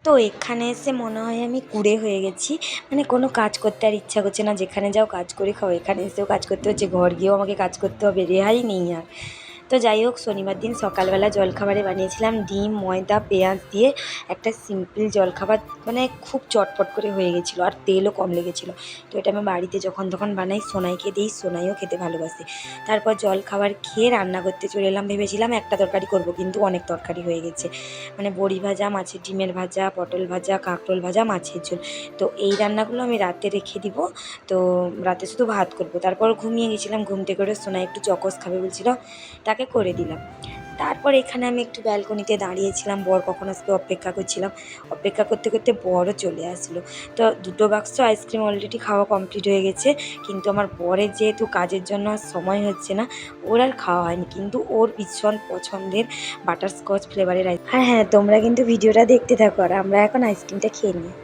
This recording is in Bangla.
তো এখানে এসে মনে হয় আমি কুঁড়ে হয়ে গেছি, মানে কোনো কাজ করতে আর ইচ্ছা করছে না। যেখানে যাও কাজ করে খাও, এখানে এসেও কাজ করতে হচ্ছে, ঘর গিয়েও আমাকে কাজ করতে হবে, রেহাই নেই আর। তো যাই হোক, শনিবার দিন সকালবেলা জলখাবারে বানিয়েছিলাম ডিম, ময়দা, পেঁয়াজ দিয়ে একটা সিম্পল জলখাবার, মানে খুব চটপট করে হয়ে গেছিলো আর তেলও কম লেগেছিলো। তো এটা আমি বাড়িতে যখন তখন বানাই, সোনাইকে দিই, সোনাইও খেতে ভালোবাসে। তারপর জলখাবার খেয়ে রান্না করতে চলে এলাম। ভেবেছিলাম একটা তরকারি করব, কিন্তু অনেক তরকারি হয়ে গেছে, মানে বড়ি ভাজা, মাছের ডিমের ভাজা, পটল ভাজা, কাঁকরোল ভাজা, মাছের ঝোল। তো এই রান্নাগুলো আমি রাতে রেখে দিব। তো রাতে শুধু ভাত করব। তারপর ঘুমিয়ে গেছিলাম, ঘুম থেকে করে সোনাই একটু চকোস খাবে বলছিল, তাকে করে দিলাম। তারপর এখানে আমি একটু ব্যালকনিতে দাঁড়িয়েছিলাম, বর কখন আসবে অপেক্ষা করছিলাম। অপেক্ষা করতে করতে বরও চলে আসলো। তো 2 বাক্স আইসক্রিম অলরেডি খাওয়া কমপ্লিট হয়ে গেছে, কিন্তু আমার বরের যেহেতু কাজের জন্য আর সময় হচ্ছে না, ওর আর খাওয়া হয়নি। কিন্তু ওর ভীষণ পছন্দের বাটারস্কচ ফ্লেভারের আর হ্যাঁ, তোমরা কিন্তু ভিডিওটা দেখতে থাকো আর আমরা এখন আইসক্রিমটা খেয়ে নিই।